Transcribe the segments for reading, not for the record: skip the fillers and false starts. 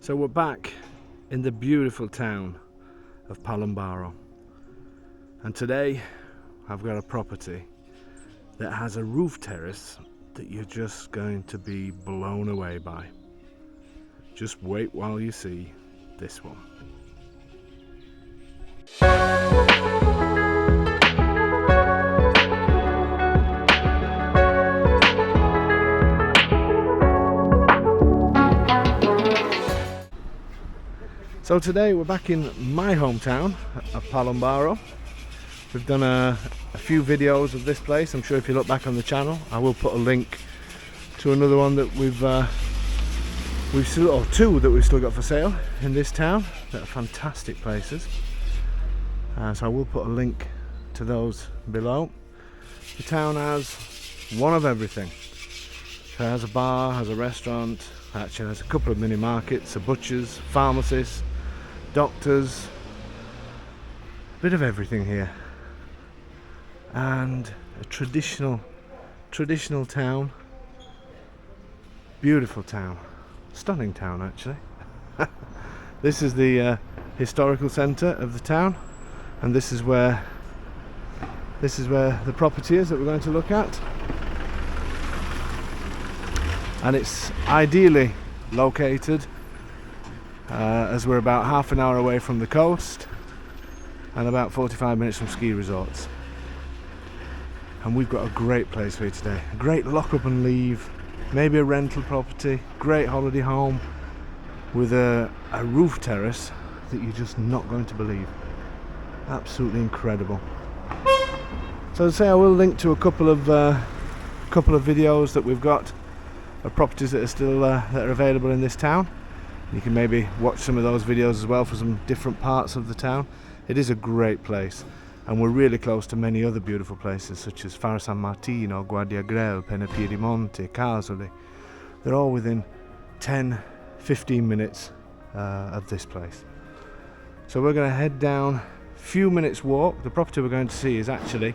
So we're back in the beautiful town of Palombaro, and today I've got a property that has a roof terrace that you're just going to be blown away by. Just wait while you see this one. So today we're back in my hometown of Palombaro. We've done a few videos of this place. I'm sure if you look back on the channel, I will put a link to another one that we've two that we've still got for sale in this town that are fantastic places. So I will put a link to those below. The town has one of everything. So it has a bar, has a restaurant, actually has a couple of mini markets, a butcher's, pharmacists, doctors, a bit of everything here, and a traditional town, beautiful town, stunning town actually. This is the historical centre of the town, and this is where the property is that we're going to look at, and it's ideally located as we're about half an hour away from the coast and about 45 minutes from ski resorts. And we've got a great place for you today. A great lock up and leave, maybe a rental property, great holiday home with a roof terrace that you're just not going to believe. Absolutely incredible. So as I say, I will link to a couple of videos that we've got of properties that are still that are available in this town. You can maybe watch some of those videos as well for some different parts of the town. It is a great place, and we're really close to many other beautiful places such as Faro San Martino, Guardiagrel, Penapiedimonte, Casoli. They're all within 10-15 minutes of this place. So we're going to head down, a few minutes walk. The property we're going to see is actually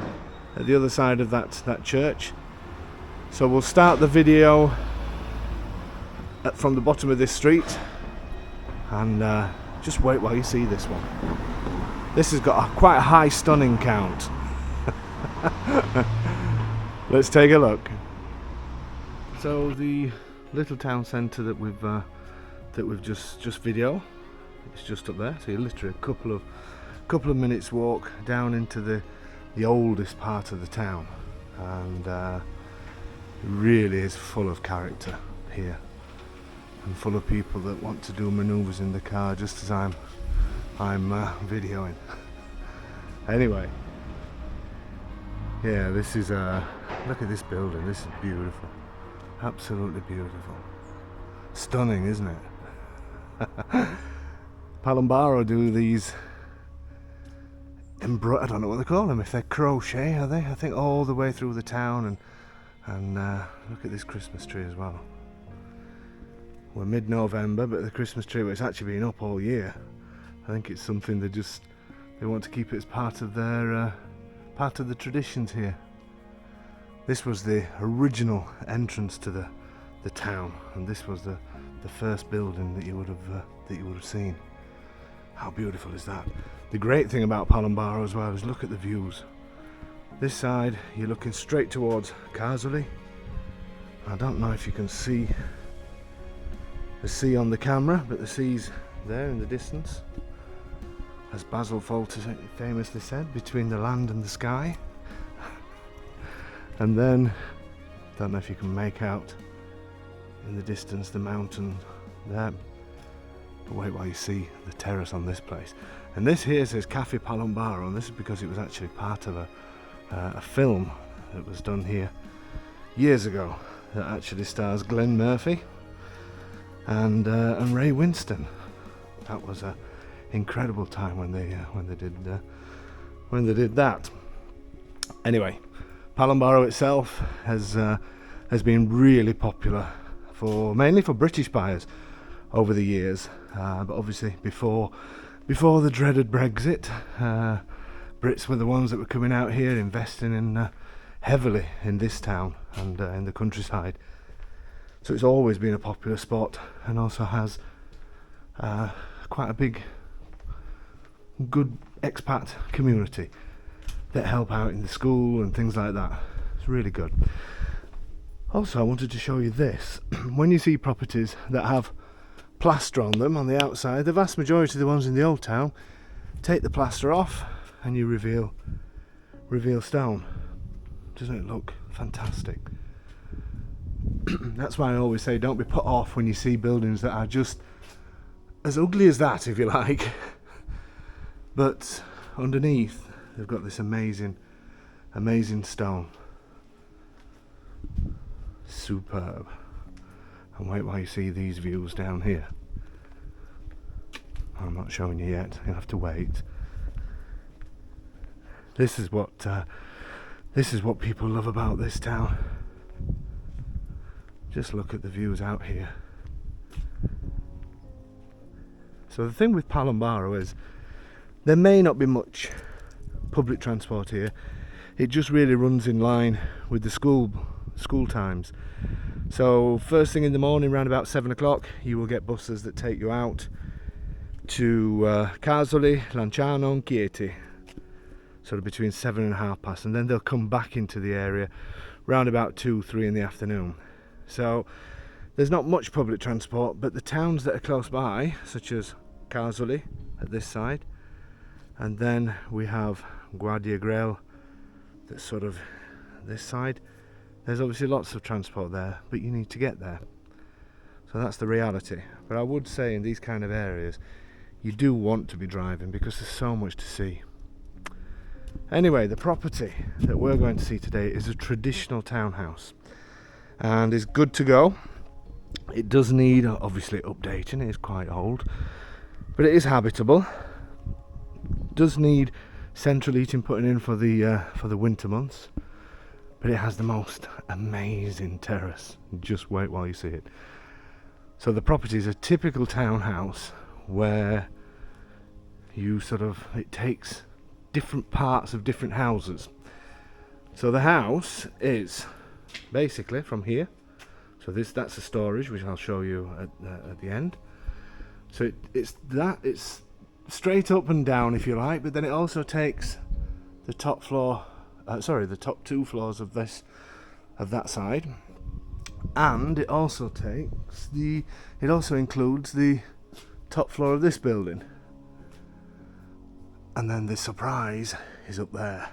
at the other side of that church. So we'll start the video from the bottom of this street, and just wait while you see this one. This has got quite a high stunning count. Let's take a look. So the little town centre that we've just video, it's just up there. So you're literally a couple of minutes walk down into the oldest part of the town, and it really is full of character here, and full of people that want to do manoeuvres in the car just as I'm videoing. Anyway, yeah, this is look at this building. This is beautiful, absolutely beautiful, stunning, isn't it? Palombaro do these I don't know what they call them, if they're crochet, are they? I think all the way through the town, and look at this Christmas tree as well. We're mid-November, but the Christmas tree, well, it's actually been up all year. I think it's something they want to keep it as part of their part of the traditions here. This was the original entrance to the town, and this was the first building that you would have seen. How beautiful is that? The great thing about Palombaro as well is look at the views. This side you're looking straight towards Casoli. I don't know if you can see the sea on the camera, but the sea's there in the distance. As Basil Fawlty famously said, between the land and the sky. And then, don't know if you can make out in the distance the mountain there. But wait while you see the terrace on this place. And this here says Cafe Palombaro, and this is because it was actually part of a film that was done here years ago that actually stars Glenn Murphy and Ray Winston. That was an incredible time when they did that. Anyway, Palombaro itself has been really popular mainly for British buyers over the years, but obviously before the dreaded Brexit, Brits were the ones that were coming out here investing in heavily in this town and in the countryside. So it's always been a popular spot, and also has quite a big, good expat community that help out in the school and things like that. It's really good. Also, I wanted to show you this. When you see properties that have plaster on them on the outside, the vast majority of the ones in the old town take the plaster off and you reveal stone. Doesn't it look fantastic? That's why I always say don't be put off when you see buildings that are just as ugly as that, if you like, but underneath they've got this amazing stone. Superb. And wait while you see these views down here. I'm not showing you yet, you'll have to wait. This is what people love about this town. Just look at the views out here. So the thing with Palambaro is there may not be much public transport here. It just really runs in line with the school times. So first thing in the morning, around about 7 o'clock, you will get buses that take you out to Casoli, Lanciano and Chieti, sort of between 7 and 30 and then they'll come back into the area round about 2-3 in the afternoon. So there's not much public transport, but the towns that are close by, such as Casoli at this side, and then we have Guardia Grail that's sort of this side. There's obviously lots of transport there, but you need to get there. So that's the reality. But I would say in these kind of areas you do want to be driving because there's so much to see. Anyway, the property that we're going to see today is a traditional townhouse and is good to go. It does need obviously updating, it is quite old, but it is habitable. Does need central heating putting in for the winter months, but it has the most amazing terrace. Just wait while you see it. So the property is a typical townhouse where you it takes different parts of different houses. So the house is basically from here. So that's a storage, which I'll show you at the end. So it's straight up and down, if you like, but then it also takes the top floor, the top 2 floors of that side, and it also includes the top floor of this building. And then the surprise is up there.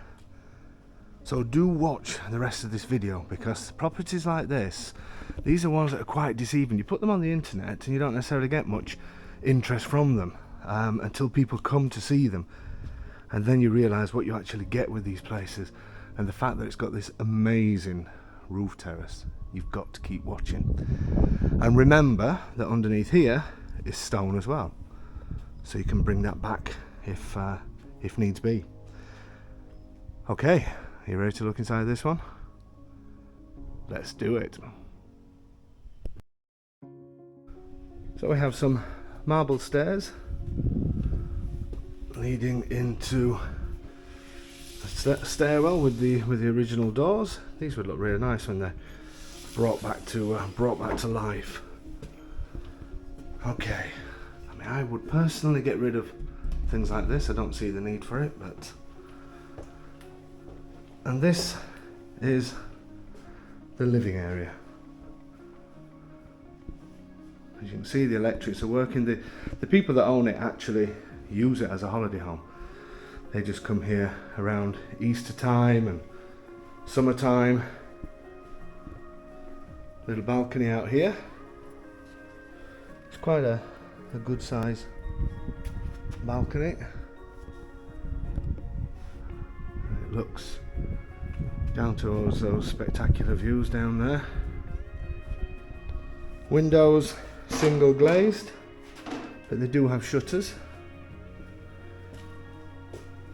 So do watch the rest of this video, because properties like this, these are ones that are quite deceiving. You put them on the internet and you don't necessarily get much interest from them until people come to see them, and then you realise what you actually get with these places, and the fact that it's got this amazing roof terrace. You've got to keep watching, and remember that underneath here is stone as well, so you can bring that back if needs be. Okay, are you ready to look inside this one? Let's do it. So we have some marble stairs leading into a stairwell with the original doors. These would look really nice when they're brought back to life. Okay, I mean, I would personally get rid of things like this. I don't see the need for it, but. And this is the living area. As you can see, the electrics are working. The people that own it actually use it as a holiday home. They just come here around Easter time and summertime. Little balcony out here. It's quite a good size balcony. It looks down towards those spectacular views down there. Windows single glazed, but they do have shutters.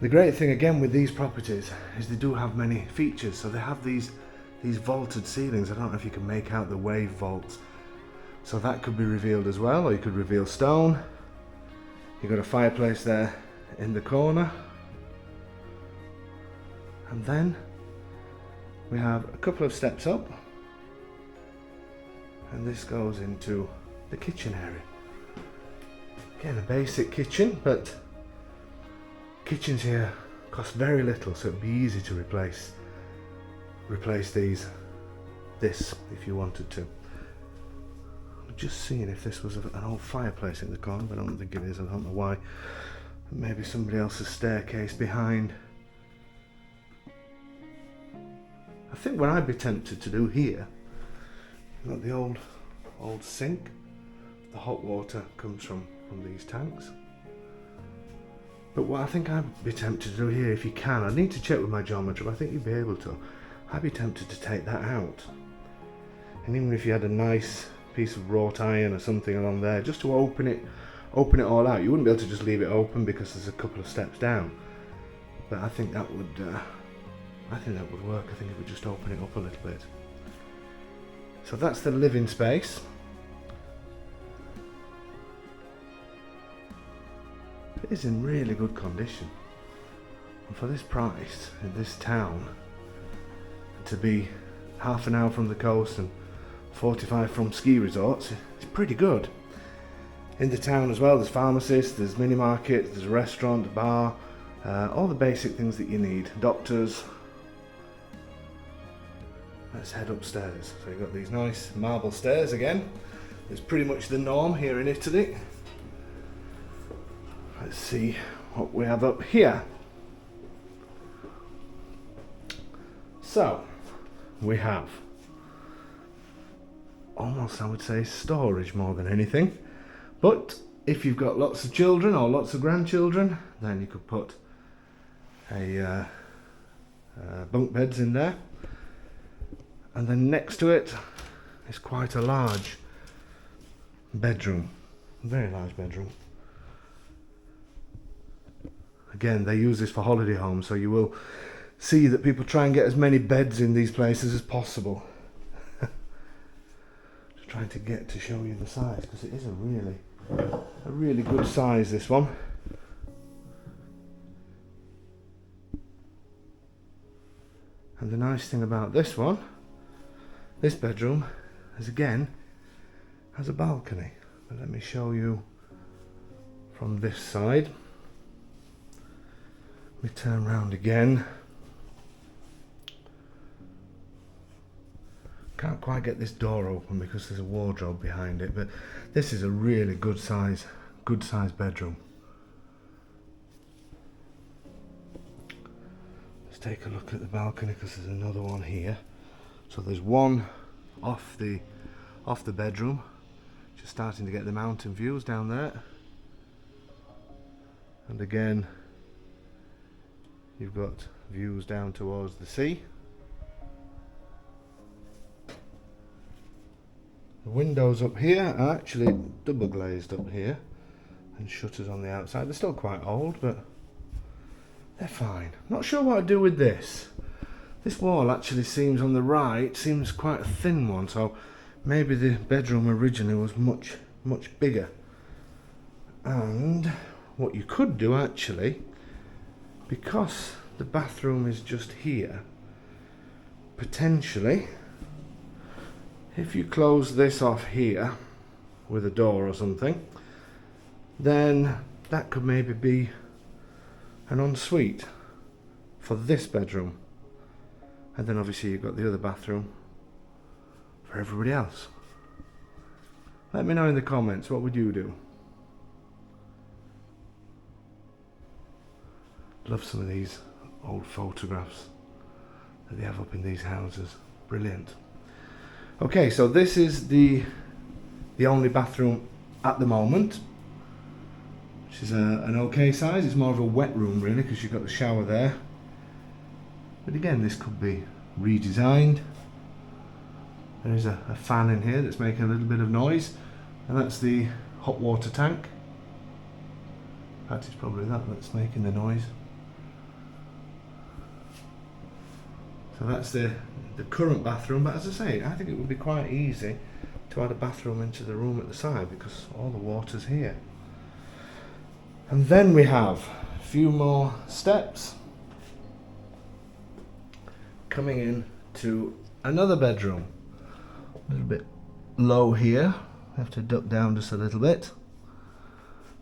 The great thing again with these properties is they do have many features. So they have these vaulted ceilings. I don't know if you can make out the wave vaults. So that could be revealed as well, or you could reveal stone. You've got a fireplace there in the corner. And then we have a couple of steps up, and this goes into the kitchen area. Again, a basic kitchen, but kitchens here cost very little, so it'd be easy to replace this if you wanted to. I'm just seeing if this was an old fireplace in the corner, but I don't think it is. I don't know why. Maybe somebody else's staircase behind. I think what I'd be tempted to do here, you've got the old sink. The hot water comes from these tanks. But what I think I'd be tempted to do here, if you can, I need to check with my geometry, but I think you'd be able to. I'd be tempted to take that out. And even if you had a nice piece of wrought iron or something along there, just to open it all out. You wouldn't be able to just leave it open because there's a couple of steps down. But I think that would work. I think it would just open it up a little bit. So that's the living space. It is in really good condition. And for this price, in this town, to be half an hour from the coast and 45 from ski resorts, it's pretty good. In the town as well, there's pharmacists, there's mini market, there's a restaurant, a bar, all the basic things that you need. Doctors. Let's head upstairs. So you've got these nice marble stairs again. It's pretty much the norm here in Italy. Let's see what we have up here. So, we have almost, I would say, storage more than anything. But if you've got lots of children or lots of grandchildren, then you could put a bunk beds in there. And then next to it is quite a large bedroom, very large bedroom. Again, they use this for holiday homes, so you will see that people try and get as many beds in these places as possible. Just trying to get to show you the size, because it is a really good size, this one. And the nice thing about this one, this bedroom, is again has a balcony. But let me show you from this side. Let me turn around again. Can't quite get this door open because there's a wardrobe behind it, but this is a really good size bedroom. Let's take a look at the balcony because there's another one here. So there's one off the bedroom, just starting to get the mountain views down there. And again, you've got views down towards the sea. The windows up here are actually double glazed up here and shutters on the outside. They're still quite old, but they're fine. Not sure what to do with this. This wall actually seems on the right, seems quite a thin one, so maybe the bedroom originally was much bigger. And what you could do actually, because the bathroom is just here, potentially, if you close this off here with a door or something, then that could maybe be an ensuite for this bedroom. And then obviously you've got the other bathroom for everybody else. Let me know in the comments, what would you do? Love some of these old photographs that they have up in these houses. Brilliant. Okay, so this is the only bathroom at the moment, which is an okay size. It's more of a wet room really, because you've got the shower there. But again, this could be redesigned. There is a fan in here that's making a little bit of noise, and that's the hot water tank. In fact, it's probably that's making the noise. So that's the current bathroom, but as I say, I think it would be quite easy to add a bathroom into the room at the side because all the water's here. And then we have a few more steps coming in to another bedroom. A little bit low here, I have to duck down just a little bit.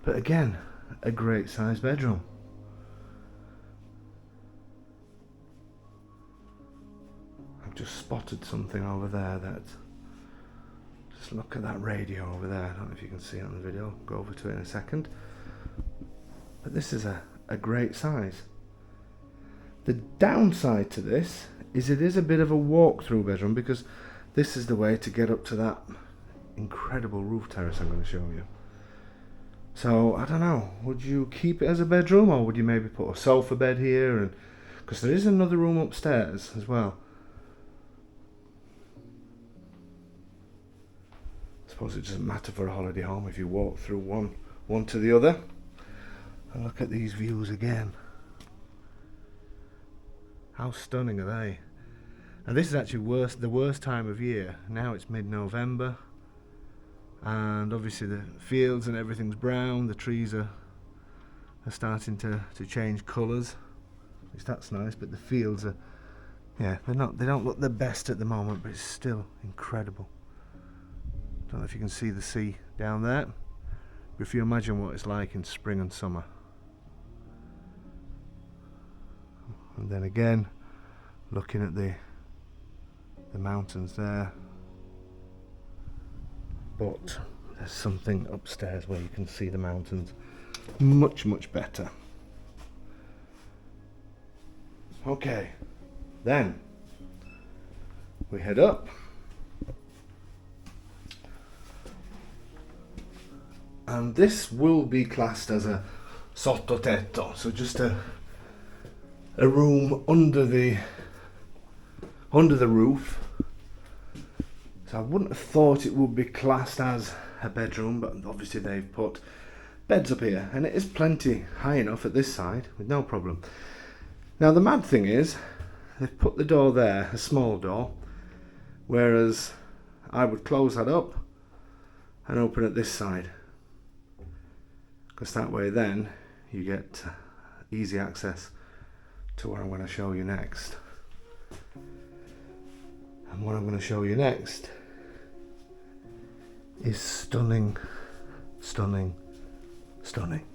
But again, a great sized bedroom. I've just spotted something over there that, just look at that radio over there. I don't know if you can see it on the video, go over to it in a second. But this is a great size. The downside to this is it is a bit of a walk-through bedroom, because this is the way to get up to that incredible roof terrace I'm going to show you. So I don't know, would you keep it as a bedroom, or would you maybe put a sofa bed here? And because there is another room upstairs as well. I suppose it doesn't matter for a holiday home if you walk through one to the other. And look at these views again. How stunning are they? And this is actually the worst time of year. Now it's mid-November, and obviously the fields and everything's brown. The trees are starting to change colours. At least that's nice. But the fields are, yeah, they don't look the best at the moment, but it's still incredible. Don't know if you can see the sea down there, but if you imagine what it's like in spring and summer. And then again, looking at the mountains there. But there's something upstairs where you can see the mountains much, much better. Okay, then we head up. And this will be classed as a sottotetto, so just a room under the roof. So I wouldn't have thought it would be classed as a bedroom, but obviously they've put beds up here, and it is plenty high enough at this side with no problem. Now the mad thing is, they've put the door there, a small door, whereas I would close that up and open at this side, because that way then you get easy access to what I'm going to show you next. And what I'm going to show you next is stunning, stunning, stunning.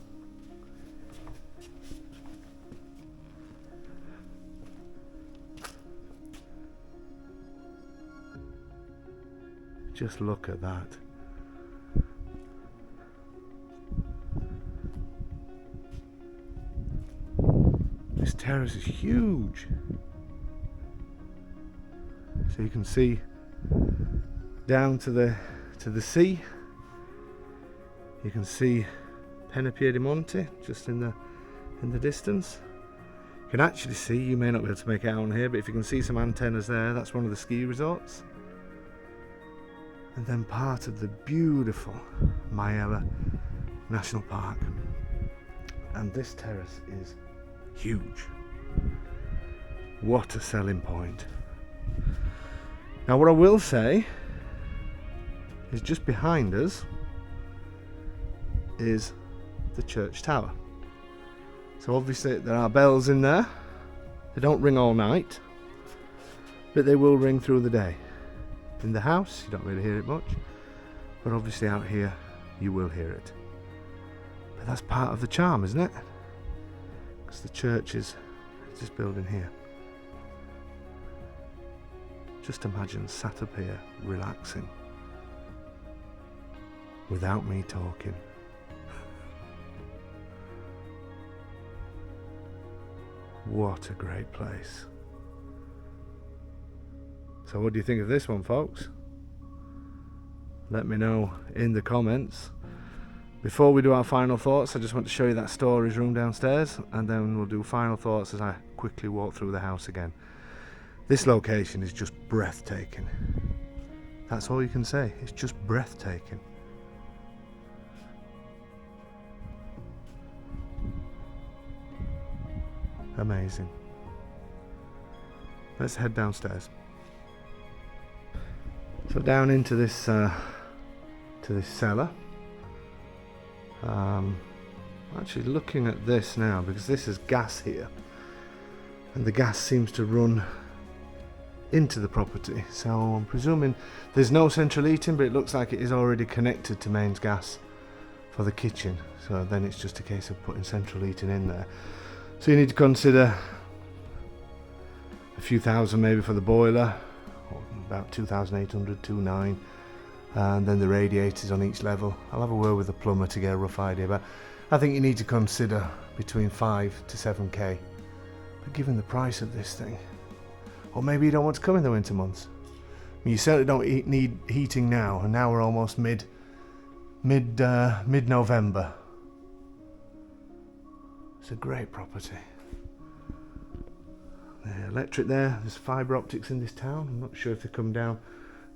Just look at that. This terrace is huge. So you can see down to the sea. You can see Piedimonte just in the distance. You can actually see, you may not be able to make it out on here, but if you can see some antennas there, that's one of the ski resorts. And then part of the beautiful Maiella National Park. And this terrace is huge. What a selling point. Now what I will say is just behind us is the church tower. So obviously there are bells in there. They don't ring all night, but they will ring through the day. In the house you don't really hear it much, but obviously out here you will hear it. But that's part of the charm, isn't it? Because the church is this building here. Just imagine sat up here relaxing without me talking. What a great place. So what do you think of this one, folks? Let me know in the comments. Before we do our final thoughts, I just want to show you that storage room downstairs, and then we'll do final thoughts as I quickly walk through the house again. This location is just breathtaking. That's all you can say. It's just breathtaking. Amazing. Let's head downstairs. So down into this cellar. Actually looking at this now, because this is gas here, and the gas seems to run into the property, so I'm presuming there's no central heating, but it looks like it is already connected to mains gas for the kitchen, so then it's just a case of putting central heating in there. So you need to consider a few thousand maybe for the boiler, or about 2,800, 2,900, and then the radiators on each level. I'll have a word with the plumber to get a rough idea, but I think you need to consider between 5 to 7k. But given the price of this thing, or maybe you don't want to come in the winter months. I mean, you certainly don't need heating now, and now we're almost mid-November. It's a great property. The electric there's fibre optics in this town. I'm not sure if they come down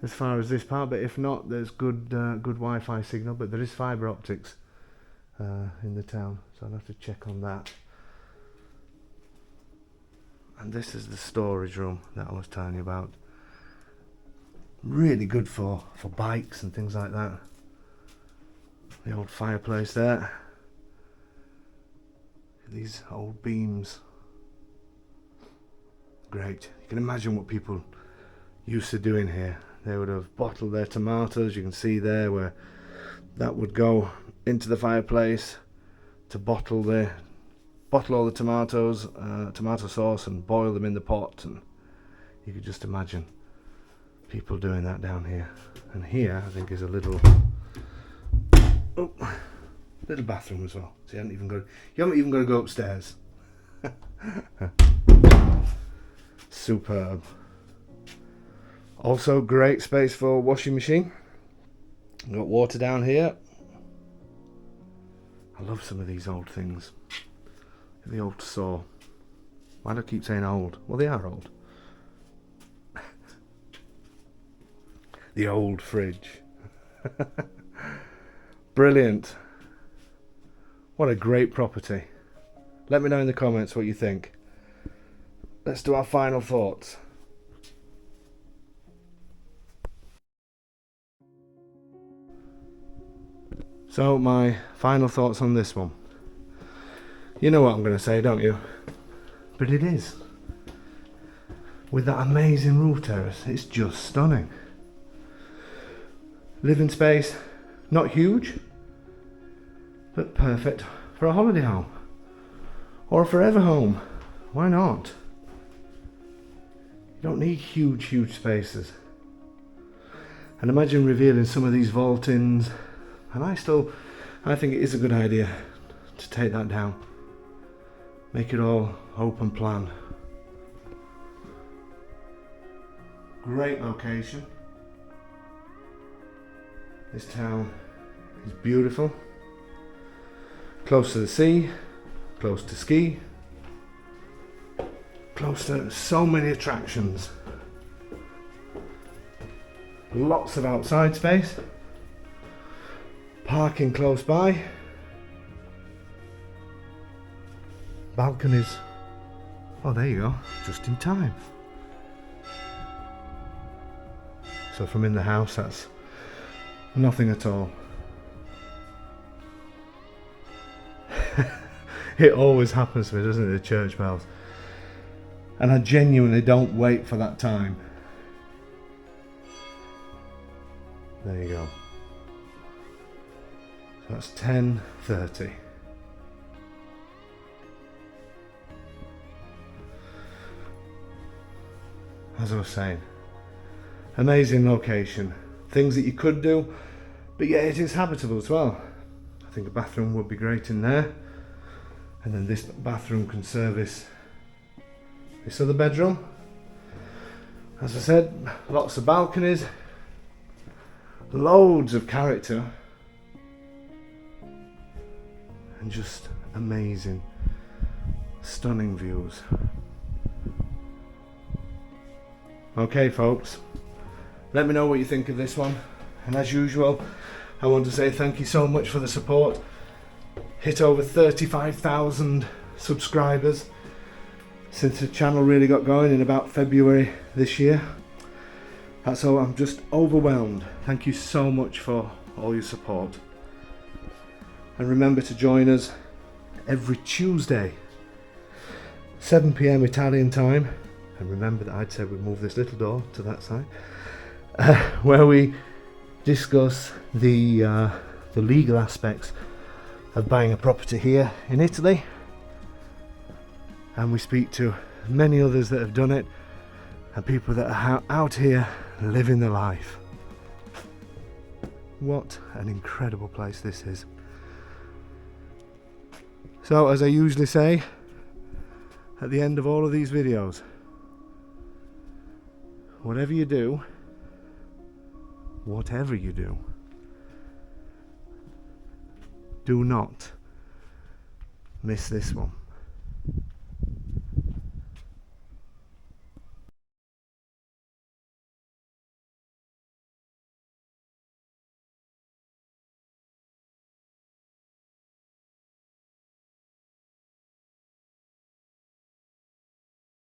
as far as this part, but if not, there's good Wi-Fi signal, but there is fibre optics in the town, so I'll have to check on that. And this is the storage room that I was telling you about. Really good for bikes and things like that. The old fireplace there. These old beams. Great. You can imagine what people used to do in here. They would have bottled their tomatoes. You can see there where that would go into the fireplace to bottle all the tomatoes, tomato sauce, and boil them in the pot. And you could just imagine people doing that down here. And here I think is a little bathroom as well. So you haven't even got to go upstairs. Superb. Also great space for washing machine. We've got water down here. I love some of these old things. The old saw. Why do I keep saying old? Well, they are old. The old fridge. Brilliant. What a great property. Let me know in the comments what you think. Let's do our final thoughts. So my final thoughts on this one. You know what I'm going to say, don't you? But it is. With that amazing roof terrace, it's just stunning. Living space, not huge, but perfect for a holiday home. Or a forever home. Why not? You don't need huge spaces. And imagine revealing some of these vault-ins. And I think it is a good idea to take that down. Make it all open plan. Great location. This town is beautiful. Close to the sea, close to ski, close to so many attractions. Lots of outside space. Parking close by. Balconies. Oh, there you go. Just in time. So from in the house, that's nothing at all. It always happens to me, doesn't it, the church bells? And I genuinely don't wait for that time. There you go. So that's 10:30. As I was saying, amazing location. Things that you could do, but yeah, it is habitable as well. I think a bathroom would be great in there. And then this bathroom can service this other bedroom. As I said, lots of balconies, loads of character, and just amazing, stunning views. Okay folks, let me know what you think of this one, and as usual I want to say thank you so much for the support. Hit over 35,000 subscribers since the channel really got going in about February this year. That's all. I'm just overwhelmed. Thank you so much for all your support, and remember to join us every Tuesday 7 PM Italian time. And remember that I'd said we'd move this little door to that side, where we discuss the legal aspects of buying a property here in Italy, and we speak to many others that have done it, and people that are out here living the life. What an incredible place this is. So, as I usually say at the end of all of these videos, whatever you do, whatever you do not miss this one.